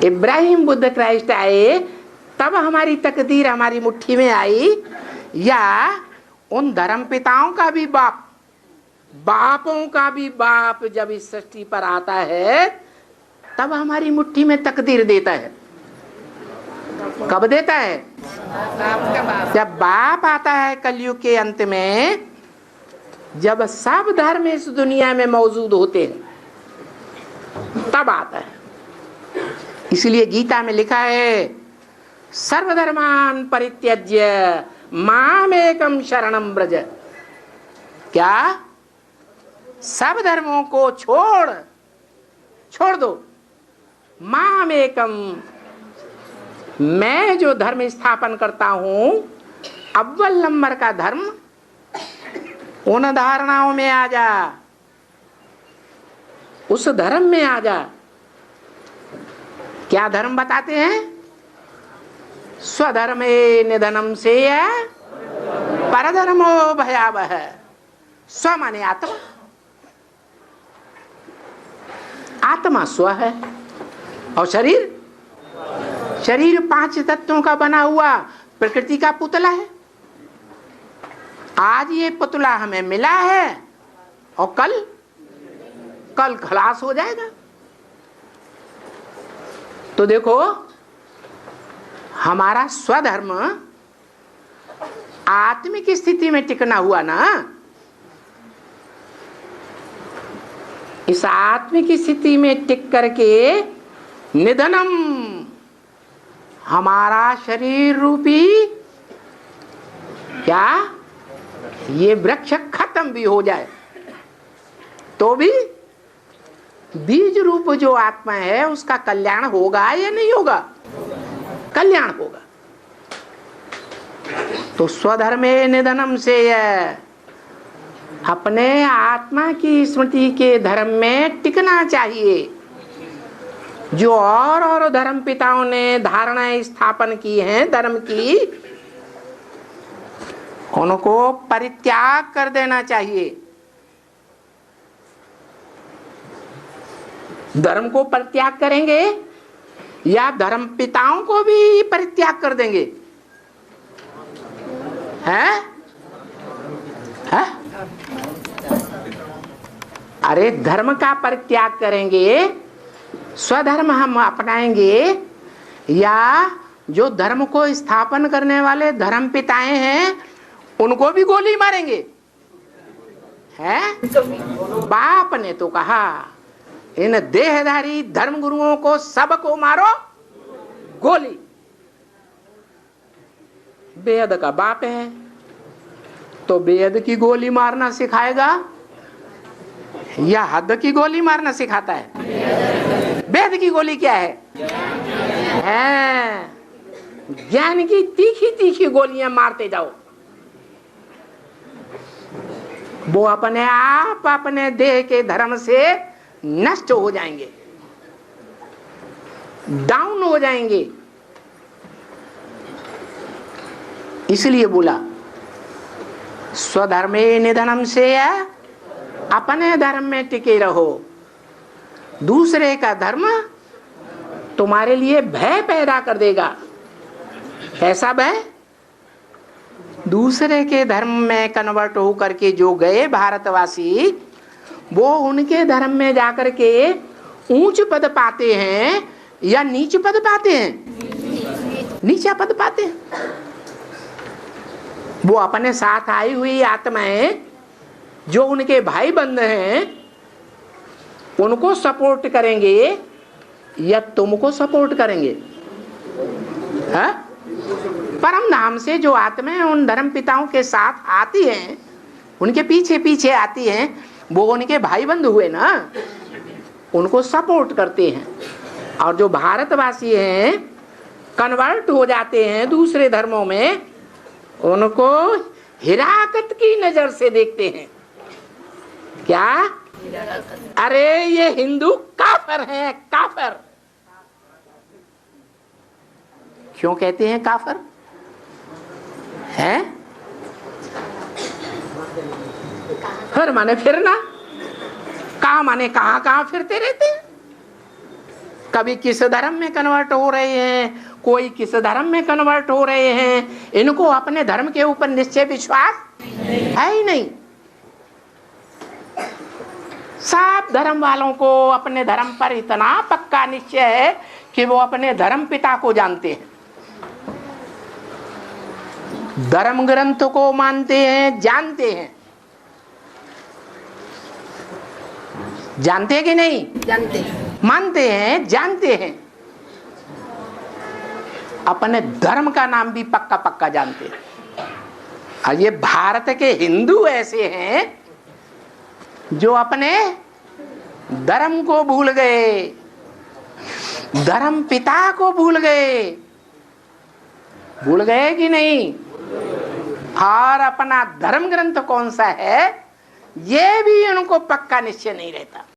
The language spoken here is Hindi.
इब्राहिम बुद्ध क्राइस्ट आए तब हमारी तकदीर हमारी मुट्ठी में आई, या उन धर्म पिताओं का भी बाप, बापों का भी बाप जब इस सृष्टि पर आता है तब हमारी मुट्ठी में तकदीर देता है। कब देता है? जब बाप आता है कलयुग के अंत में, जब सब धर्म इस दुनिया में मौजूद होते हैं तब आता है। इसलिए गीता में लिखा है सर्वधर्मान परित्यज्य मामेकम शरणम व्रज। क्या? सब धर्मों को छोड़ दो, मामेकम, मैं जो धर्म स्थापन करता हूं, अव्वल नंबर का धर्म, उन धारणाओं में आ जा, उस धर्म में आ जा। क्या धर्म बताते हैं? स्वधर्मे निधनम से परधर्मो भयावह। स्व माने आत्मा, आत्मा स्व है, और शरीर 5 तत्वों का बना हुआ प्रकृति का पुतला है। आज ये पुतला हमें मिला है और कल खलास हो जाएगा। तो देखो, हमारा स्वधर्म आत्मिक स्थिति में टिकना हुआ ना। इस आत्मिक स्थिति में टिक करके निधनम, हमारा शरीर रूपी क्या ये वृक्ष खत्म भी हो जाए तो भी बीज रूप जो आत्मा है उसका कल्याण होगा या नहीं होगा? कल्याण होगा। तो स्वधर्मे निधनम से अपने आत्मा की स्मृति के धर्म में टिकना चाहिए। जो और धर्म पिताओं ने धारणाएं स्थापन की हैं धर्म की, उनको परित्याग कर देना चाहिए। धर्म को परित्याग करेंगे या धर्म पिताओं को भी परित्याग कर देंगे? हैं? अरे धर्म का परित्याग करेंगे, स्वधर्म हम अपनाएंगे, या जो धर्म को स्थापन करने वाले धर्म पिताएं हैं उनको भी गोली मारेंगे? हैं? बाप ने तो कहा इन देहधारी धर्म गुरुओं को सबको मारो गोली। बेहद का बाप है तो बेहद की गोली मारना सिखाएगा या हद की गोली मारना सिखाता है? बेहद की गोली क्या है? ज्ञान की तीखी तीखी गोलियां मारते जाओ। वो अपने आप अपने देह के धर्म से नष्ट हो जाएंगे, डाउन हो जाएंगे। इसलिए बोला स्वधर्मे निधनम से अपने धर्म में टिके रहो। दूसरे का धर्म तुम्हारे लिए भय पैदा कर देगा। कैसा भय? दूसरे के धर्म में कन्वर्ट होकर के जो गए भारतवासी, वो उनके धर्म में जाकर के ऊंच पद पाते हैं या नीच पद पाते हैं? नीचा पद पाते हैं। वो अपने साथ आई हुई आत्माएं जो उनके भाई बंद हैं उनको सपोर्ट करेंगे या तुमको सपोर्ट करेंगे? है? परम धाम से जो आत्माएं उन धर्म पिताओं के साथ आती हैं, उनके पीछे पीछे आती हैं, वो उनके भाई बंद हुए ना, उनको सपोर्ट करते हैं। और जो भारतवासी हैं कन्वर्ट हो जाते हैं दूसरे धर्मों में, उनको हिराकत की नजर से देखते हैं। क्या? अरे ये हिंदू काफिर हैं, काफिर। क्यों कहते हैं काफिर? हैं? फिर माने फिरना, कहा माने कहां कहां फिरते रहते हैं। कभी किस धर्म में कन्वर्ट हो रहे हैं, कोई किस धर्म में कन्वर्ट हो रहे हैं। इनको अपने धर्म के ऊपर निश्चय विश्वास है ही नहीं। सब धर्म वालों को अपने धर्म पर इतना पक्का निश्चय है कि वो अपने धर्म पिता को जानते हैं, धर्म ग्रंथ को मानते हैं, जानते हैं। जानते हैं कि नहीं? जानते हैं। मानते हैं, जानते हैं। अपने धर्म का नाम भी पक्का पक्का जानते हैं। और ये भारत के हिंदू ऐसे हैं जो अपने धर्म को भूल गए, धर्म पिता को भूल गए। भूल गए कि नहीं? और अपना धर्म ग्रंथ कौन सा है ये भी उनको पक्का निश्चय नहीं रहता।